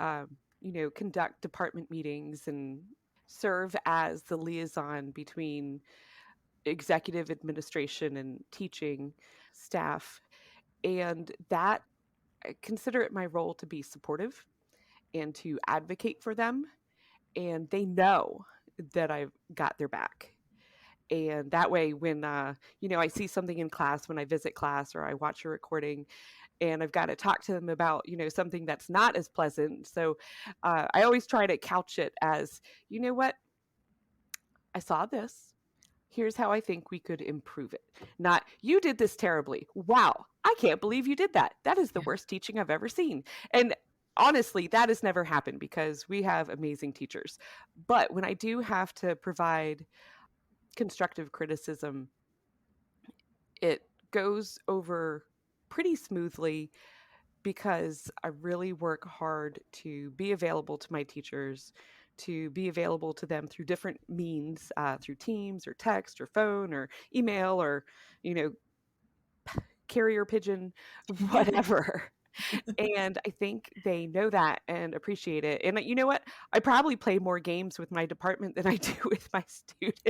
conduct department meetings and serve as the liaison between executive administration and teaching staff. And that, I consider it my role to be supportive and to advocate for them. And they know that I've got their back. And that way, when, I see something in class, when I visit class or I watch a recording, and I've got to talk to them about, something that's not as pleasant. So I always try to couch it as, you know what? I saw this. Here's how I think we could improve it. Not, you did this terribly. Wow, I can't believe you did that. That is the worst teaching I've ever seen. And honestly, that has never happened because we have amazing teachers. But when I do have to provide constructive criticism, it goes over pretty smoothly, because I really work hard to be available to my teachers, to be available to them through different means, through Teams or text or phone or email or, you know, carrier pigeon, whatever. And I think they know that and appreciate it. And you know what? I probably play more games with my department than I do with my students.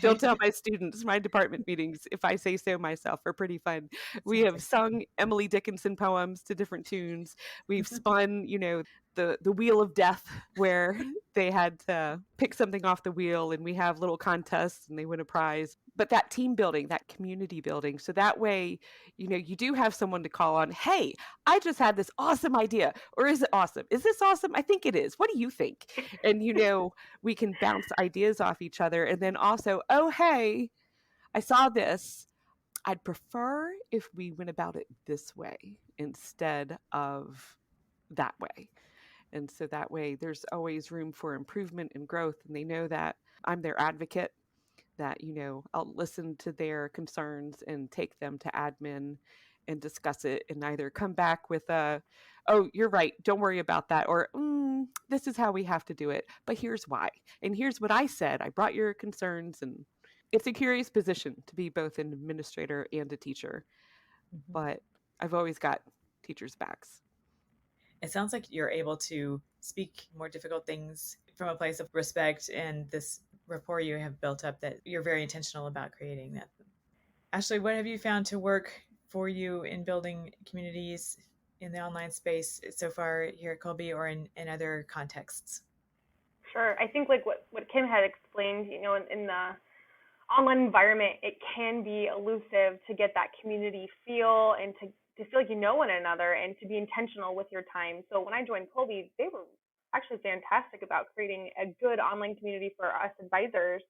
Don't tell my students. My department meetings, if I say so myself, are pretty fun. We Sounds have like sung Emily Dickinson poems to different tunes. We've spun, you know, the wheel of death where they had to pick something off the wheel, and we have little contests and they win a prize. But that team building, that community building, so that way, you know, you do have someone to call on. Hey, I just had this awesome idea. Or is it awesome? Is this awesome? I think it is. What do you think? And, you know, we can bounce ideas off each other. And then also, oh, hey, I saw this. I'd prefer if we went about it this way instead of that way. And so that way there's always room for improvement and growth. And they know that I'm their advocate, that, you know, I'll listen to their concerns and take them to admin and discuss it and either come back with a, oh, you're right, don't worry about that, or this is how we have to do it, but here's why. And here's what I said. I brought your concerns. And it's a curious position to be both an administrator and a teacher, but I've always got teachers' backs. It sounds like you're able to speak more difficult things from a place of respect and this rapport you have built up that you're very intentional about creating that. Ashley, what have you found to work for you in building communities in the online space so far here at Kolbe or in other contexts? Sure. I think like what Kim had explained, you know, in the online environment, it can be elusive to get that community feel and to feel like you know one another and to be intentional with your time. So when I joined Kolbe, they were actually fantastic about creating a good online community for us advisors.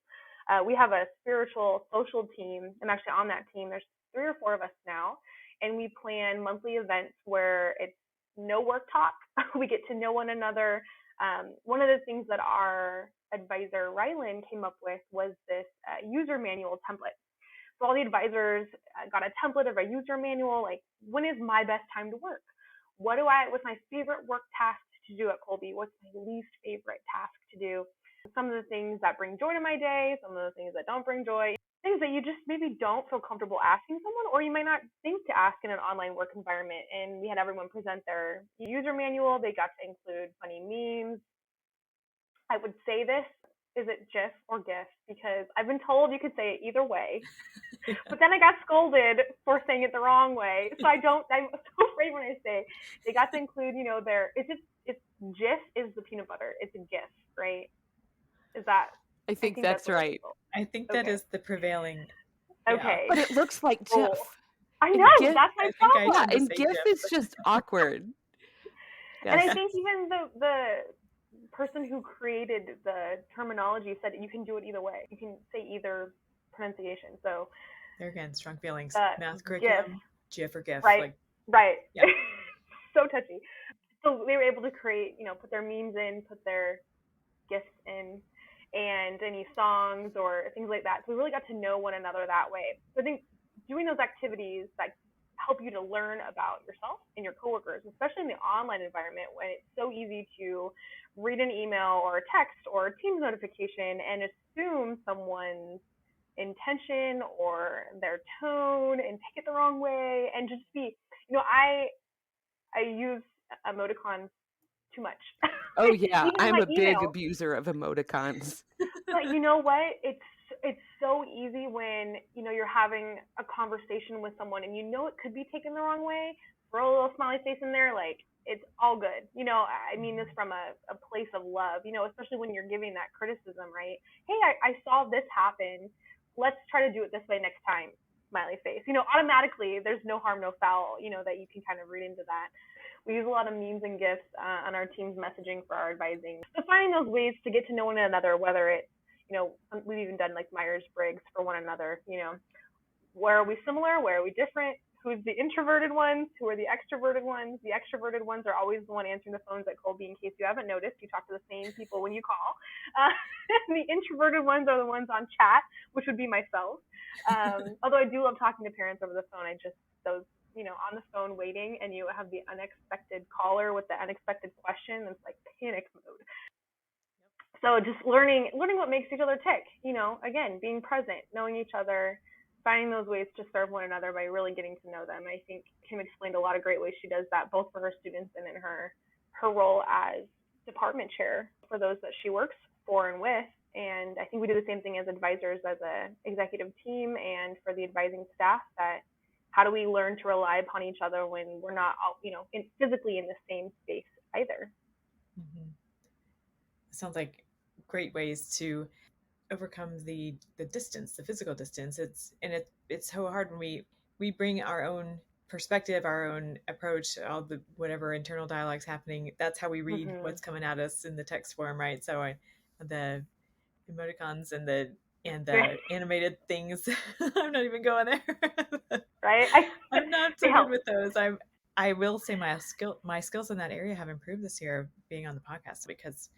We have a spiritual social team. I'm actually on that team. There's 3 or 4 of us now, and we plan monthly events where it's no work talk. We get to know one another. One of the things that our advisor Rylan came up with was this user manual template. So all the advisors got a template of a user manual, like when is my best time to work? What's my favorite work task to do at Kolbe? What's my least favorite task to do? Some of the things that bring joy to my day, some of the things that don't bring joy, things that you just maybe don't feel comfortable asking someone, or you might not think to ask in an online work environment. And we had everyone present their user manual. They got to include funny memes. I would say this, is it GIF or GIF? Because I've been told you could say it either way. But then I got scolded for saying it the wrong way. So I'm so afraid when I say they got to include, you know, it's GIF is the peanut butter. It's a GIF, right? Is that? I think that's right. I think that is the prevailing. Okay. But it looks like GIF. Oh, I know, GIF, that's my problem. Yeah, and GIF is just awkward. Yes. And I think even the person who created the terminology said you can do it either way. You can say either pronunciation. So there again, strong feelings. Math curriculum, GIF or GIF. Right. Right. Yeah. So touchy. So they were able to create, you know, put their memes in, put their GIFs in, and any songs or things like that. So we really got to know one another that way. So I think doing those activities that help you to learn about yourself and your coworkers, especially in the online environment when it's so easy to read an email or a text or a Teams notification and assume someone's intention or their tone and take it the wrong way and just be, you know, I use emoticons too much. Oh yeah, I'm a big abuser of emoticons. But you know what? It's so easy when, you know, you're having a conversation with someone and you know it could be taken the wrong way. Throw a little smiley face in there, like it's all good. You know, I mean this from a place of love, you know, especially when you're giving that criticism, right? Hey, I saw this happen. Let's try to do it this way next time. Smiley face. You know, automatically there's no harm, no foul, you know, that you can kind of read into that. We use a lot of memes and GIFs on our team's messaging for our advising. So finding those ways to get to know one another, whether it's, you know, we've even done like Myers-Briggs for one another, you know, where are we similar? Where are we different? Who's the introverted ones? Who are the extroverted ones? The extroverted ones are always the one answering the phones at Kolbe. In case you haven't noticed, you talk to the same people when you call. The introverted ones are the ones on chat, which would be myself. Although I do love talking to parents over the phone. on the phone waiting, and you have the unexpected caller with the unexpected question. It's like panic mode. So just learning what makes each other tick. Again, being present, knowing each other, finding those ways to serve one another by really getting to know them. I think Kim explained a lot of great ways she does that, both for her students and in her role as department chair for those that she works for and with. And I think we do the same thing as advisors, as a executive team, and for the advising staff, that how do we learn to rely upon each other when we're not all, physically in the same space either. Mm-hmm. Sounds like great ways to overcome the distance, the physical distance. It's so hard when we bring our own perspective, our own approach, all the whatever internal dialogue's happening. That's how we read what's coming at us in the text form, right? So the emoticons and the animated things. I'm not even going there. Right? I'm not so good with those. I will say my skills in that area have improved this year being on the podcast, because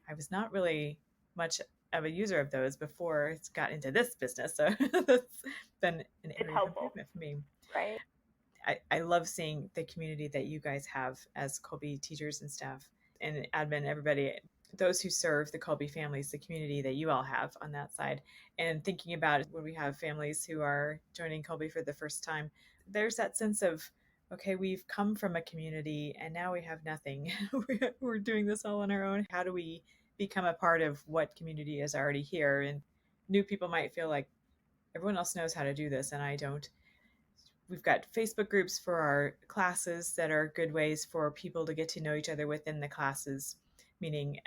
I was not really much of a user of those before it's got into this business. So that's been an area of improvement for me. Right. I love seeing the community that you guys have as Kolbe teachers and staff and admin, everybody, those who serve the Kolbe families, the community that you all have on that side. And thinking about when we have families who are joining Kolbe for the first time, there's that sense of, okay, we've come from a community and now we have nothing. We're doing this all on our own. How do we become a part of what community is already here? And new people might feel like everyone else knows how to do this and I don't. We've got Facebook groups for our classes that are good ways for people to get to know each other within the classes, meaning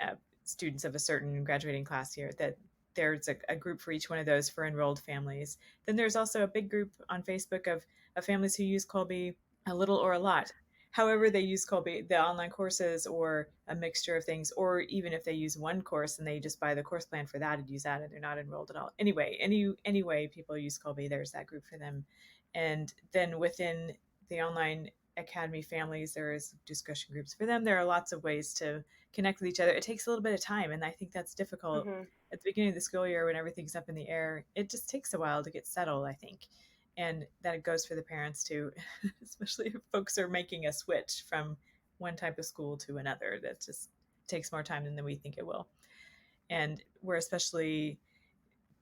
students of a certain graduating class here, that there's a group for each one of those for enrolled families. Then there's also a big group on Facebook of families who use Kolbe a little or a lot. However they use Kolbe, the online courses or a mixture of things, or even if they use one course and they just buy the course plan for that and use that and they're not enrolled at all. Anyway, any way people use Kolbe, there's that group for them. And then within the online academy families, there is discussion groups for them. There are lots of ways to connect with each other. It takes a little bit of time, and I think that's difficult at the beginning of the school year when everything's up in the air. It just takes a while to get settled, I think. And that goes for the parents too, especially if folks are making a switch from one type of school to another. That just takes more time than we think it will. And we're especially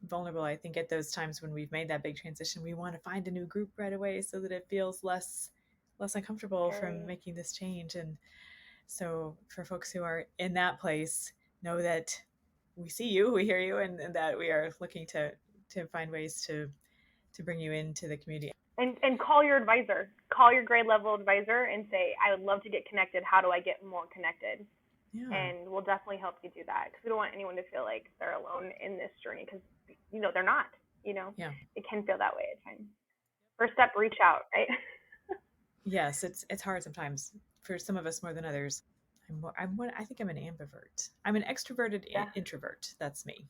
vulnerable, I think, at those times when we've made that big transition. We want to find a new group right away so that it feels less uncomfortable from making this change. And so for folks who are in that place, know that we see you, we hear you, and that we are looking to find ways to bring you into the community. And call your advisor, call your grade level advisor and say, I would love to get connected. How do I get more connected? Yeah. And we'll definitely help you do that, because we don't want anyone to feel like they're alone in this journey, because they're not. Yeah. It can feel that way at times. First step, reach out, right? Yes, it's hard sometimes for some of us more than others. I think I'm an ambivert. I'm an extroverted introvert. That's me.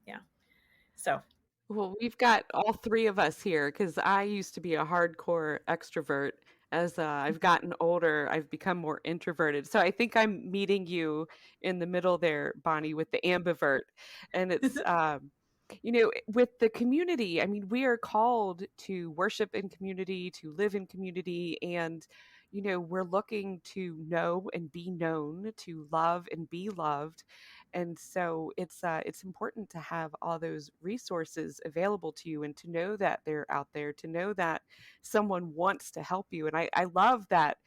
Yeah. So. Well, we've got all three of us here, because I used to be a hardcore extrovert. As I've gotten older, I've become more introverted. So I think I'm meeting you in the middle there, Bonnie, with the ambivert. And it's, with the community, I mean, we are called to worship in community, to live in community. And, we're looking to know and be known, to love and be loved. And so it's important to have all those resources available to you, and to know that they're out there, to know that someone wants to help you. And I love that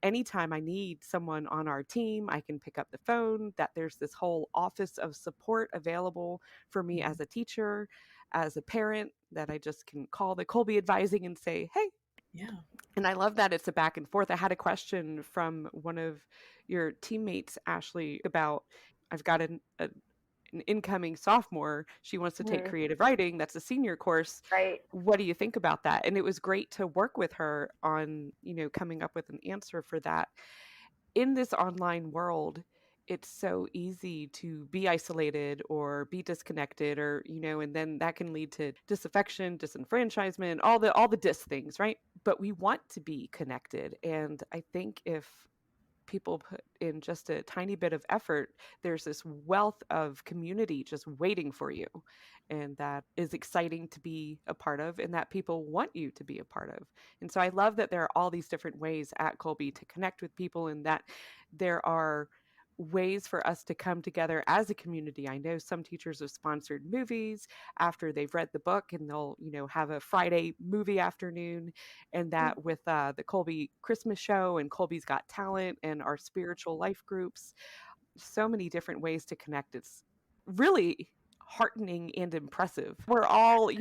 anytime I need someone on our team, I can pick up the phone, that there's this whole office of support available for me as a teacher, as a parent, that I just can call the Kolbe Advising and say, hey. Yeah. And I love that it's a back and forth. I had a question from one of your teammates, Ashley, about, I've got an incoming sophomore. She wants to take creative writing. That's a senior course. Right. What do you think about that? And it was great to work with her on, coming up with an answer for that. In this online world, it's so easy to be isolated or be disconnected, or, and then that can lead to disaffection, disenfranchisement, all the dis things, right? But we want to be connected. And I think if people put in just a tiny bit of effort, there's this wealth of community just waiting for you. And that is exciting to be a part of, and that people want you to be a part of. And so I love that there are all these different ways at Kolbe to connect with people, and that there are ways for us to come together as a community. I know some teachers have sponsored movies after they've read the book, and they'll, have a Friday movie afternoon, and that with the Kolbe Christmas show and Kolbe's Got Talent and our spiritual life groups, so many different ways to connect. It's really heartening and impressive. We're all,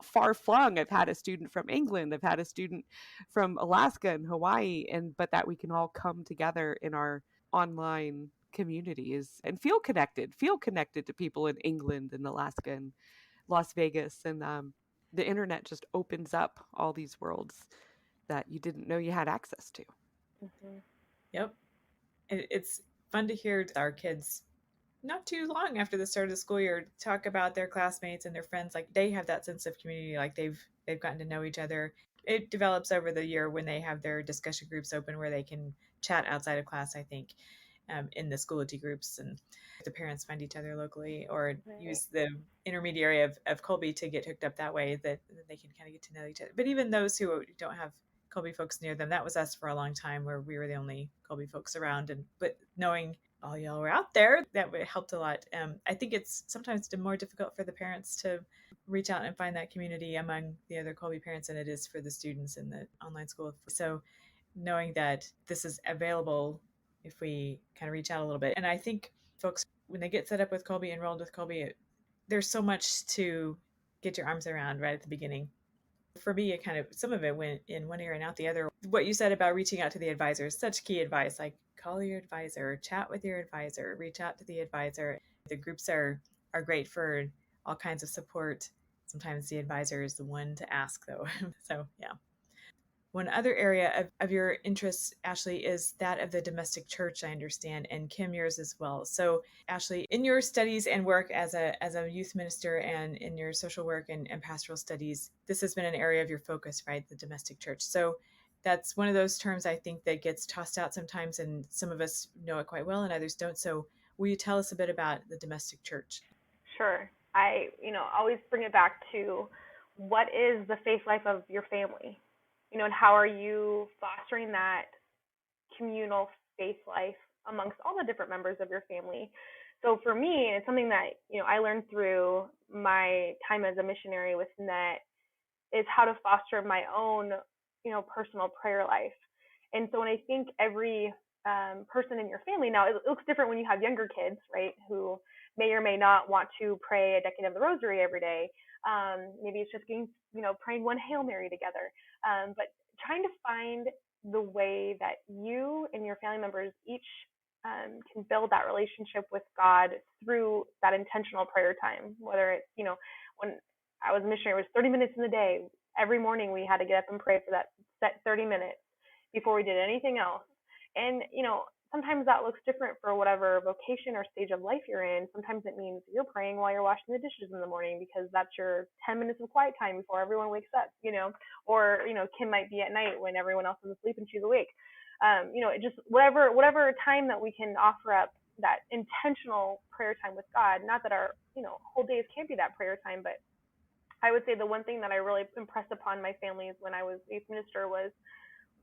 far flung. I've had a student from England, I've had a student from Alaska and Hawaii, but that we can all come together in our online communities and feel connected to people in England and Alaska and Las Vegas. And the internet just opens up all these worlds that you didn't know you had access to. Mm-hmm. Yep. It's fun to hear our kids not too long after the start of the school year talk about their classmates and their friends. Like, they have that sense of community, like they've gotten to know each other. It develops over the year when they have their discussion groups open where they can chat outside of class, I think, in the Schoology groups, and the parents find each other locally or use the intermediary of Kolbe to get hooked up that way, that they can kind of get to know each other. But even those who don't have Kolbe folks near them, that was us for a long time, where we were the only Kolbe folks around. But knowing all y'all were out there, that helped a lot. I think it's sometimes more difficult for the parents to reach out and find that community among the other Kolbe parents than it is for the students in the online school. So knowing that this is available if we kind of reach out a little bit. And I think folks, when they get set up with Kolbe, enrolled with Kolbe, there's so much to get your arms around right at the beginning. For me, it kind of, some of it went in one ear and out the other. What you said about reaching out to the advisors, such key advice, like call your advisor, chat with your advisor, reach out to the advisor. The groups are great for all kinds of support. Sometimes the advisor is the one to ask, though. So, yeah. One other area of your interests, Ashley, is that of the domestic church, I understand, and Kim, yours as well. So, Ashley, in your studies and work as a youth minister and in your social work and pastoral studies, this has been an area of your focus, right? The domestic church. So that's one of those terms I think that gets tossed out sometimes, and some of us know it quite well and others don't. So will you tell us a bit about the domestic church? Sure. I, always bring it back to what is the faith life of your family? And how are you fostering that communal faith life amongst all the different members of your family? So for me, it's something that, I learned through my time as a missionary with NET, is how to foster my own, personal prayer life. And so when I think every person in your family, now it looks different when you have younger kids, right, who may or may not want to pray a decade of the rosary every day. Maybe it's just getting, praying one Hail Mary together. But trying to find the way that you and your family members each can build that relationship with God through that intentional prayer time. Whether it's, when I was a missionary, it was 30 minutes in the day. Every morning we had to get up and pray for that set 30 minutes before we did anything else. And, sometimes that looks different for whatever vocation or stage of life you're in. Sometimes it means you're praying while you're washing the dishes in the morning because that's your 10 minutes of quiet time before everyone wakes up, or, Kim might be at night when everyone else is asleep and she's awake. It just whatever time that we can offer up that intentional prayer time with God. Not that our, whole days can't be that prayer time, but I would say the one thing that I really impressed upon my families when I was youth minister was,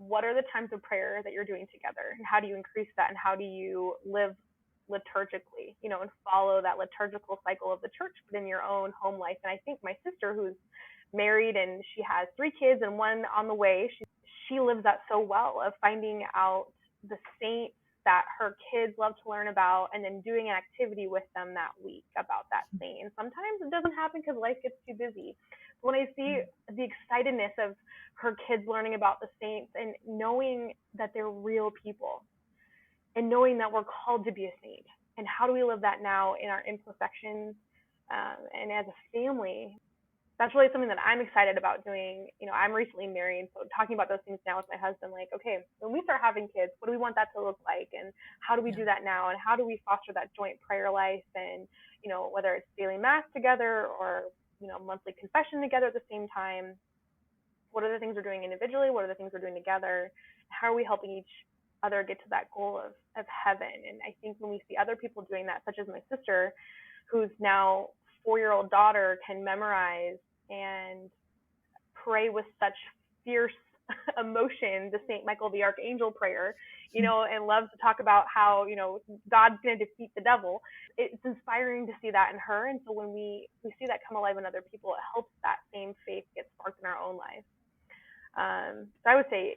what are the times of prayer that you're doing together, and how do you increase that, and how do you live liturgically, and follow that liturgical cycle of the church, but in your own home life. And I think my sister, who's married and she has 3 kids and one on the way, she lives that so well, of finding out the saints that her kids love to learn about, and then doing an activity with them that week about that saint. And sometimes it doesn't happen because life gets too busy. When I see the excitedness of her kids learning about the saints and knowing that they're real people, and knowing that we're called to be a saint, and how do we live that now in our imperfections, and as a family, that's really something that I'm excited about doing. I'm recently married, so talking about those things now with my husband, like, okay, when we start having kids, what do we want that to look like, and how do we do that now, and how do we foster that joint prayer life, and whether it's daily mass together or monthly confession together at the same time. What are the things we're doing individually? What are the things we're doing together? How are we helping each other get to that goal of heaven. And I think when we see other people doing that, such as my sister, whose now 4-year-old daughter can memorize and pray with such fierce emotion the St. Michael the Archangel prayer, and loves to talk about how, God's going to defeat the devil. It's inspiring to see that in her. And so when we see that come alive in other people, it helps that same faith get sparked in our own lives. So I would say,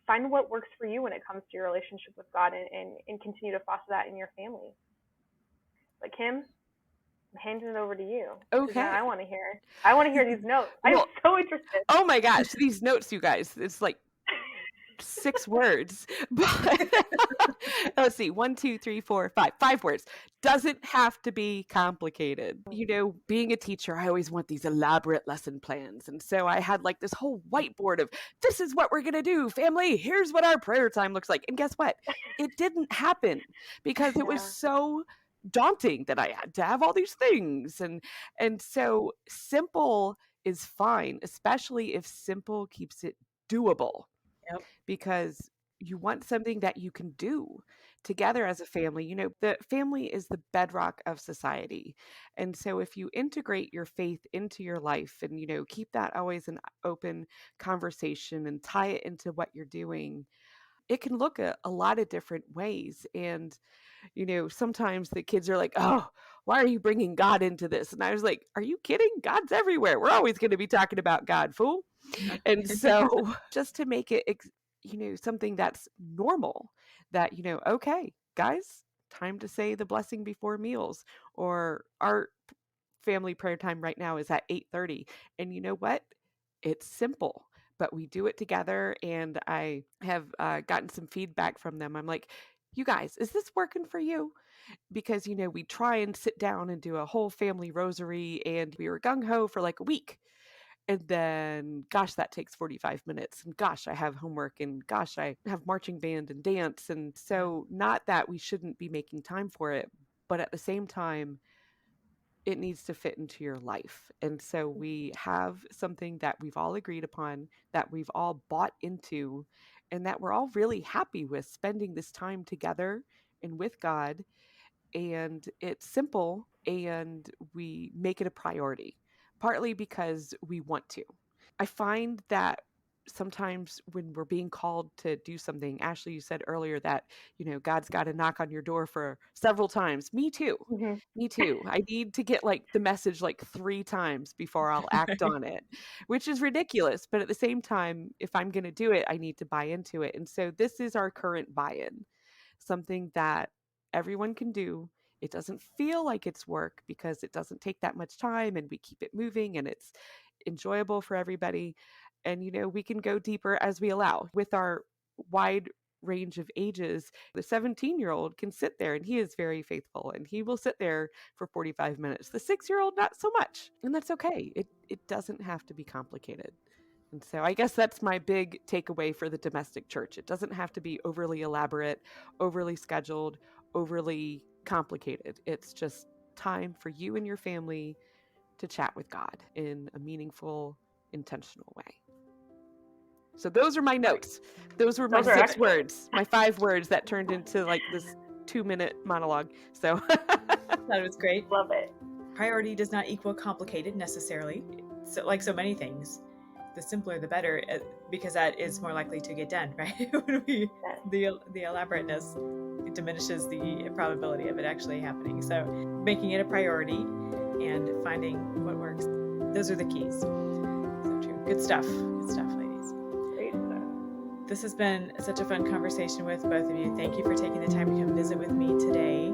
find what works for you when it comes to your relationship with God, and continue to foster that in your family. But Kim, I'm handing it over to you. Okay. I want to hear these notes. I'm so interested. Oh my gosh, these notes, you guys. It's like 6 words. But let's see, 1, 2, 3, 4, 5. 5 words. Doesn't have to be complicated. Being a teacher, I always want these elaborate lesson plans. And so I had like this whole whiteboard of, this is what we're going to do, family. Here's what our prayer time looks like. And guess what? It didn't happen because it was so daunting that I had to have all these things. And so simple is fine, especially if simple keeps it doable. Yep. Because you want something that you can do together as a family. The family is the bedrock of society. And so if you integrate your faith into your life and, keep that always an open conversation and tie it into what you're doing, it can look a lot of different ways. And, sometimes the kids are like, oh, why are you bringing God into this? And I was like, are you kidding? God's everywhere. We're always going to be talking about God, fool. And so just to make it, something that's normal, that, okay, guys, time to say the blessing before meals, or our family prayer time right now is at 8:30. And you know what? It's simple, but we do it together. And I have gotten some feedback from them. I'm like, you guys, is this working for you? Because, we try and sit down and do a whole family rosary, and we were gung-ho for like a week. And then, gosh, that takes 45 minutes. And gosh, I have homework. And gosh, I have marching band and dance. And so not that we shouldn't be making time for it, but at the same time, it needs to fit into your life. And so we have something that we've all agreed upon, that we've all bought into, and that we're all really happy with spending this time together and with God. And it's simple, and we make it a priority, partly because we want to. I find that sometimes when we're being called to do something, Ashley, you said earlier that, God's got to knock on your door for several times. Me too. Mm-hmm. Me too. I need to get like the message like 3 times before I'll act on it, which is ridiculous. But at the same time, if I'm going to do it, I need to buy into it. And so this is our current buy-in, something that everyone can do. It doesn't feel like it's work because it doesn't take that much time, and we keep it moving, and it's enjoyable for everybody. And, we can go deeper as we allow. With our wide range of ages, the 17-year-old can sit there, and he is very faithful, and he will sit there for 45 minutes. The 6-year-old, not so much. And that's okay. It doesn't have to be complicated. And so I guess that's my big takeaway for the domestic church. It doesn't have to be overly elaborate, overly scheduled, overly complicated. It's just time for you and your family to chat with God in a meaningful, intentional way. So those are my notes. Those were my 6 words, my 5 words that turned into like this 2-minute monologue. So that was great. Love it. Priority does not equal complicated necessarily. So like so many things, the simpler the better, because that is more likely to get done, right? The elaborateness, it diminishes the probability of it actually happening. So making it a priority and finding what works, those are the keys. So true. Good stuff. Good stuff, ladies. Great stuff. This has been such a fun conversation with both of you. Thank you for taking the time to come visit with me today.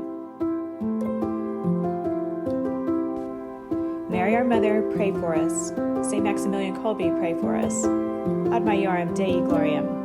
Mary, our Mother, pray for us. St. Maximilian Kolbe, pray for us. Ad Majorem Dei Gloriam.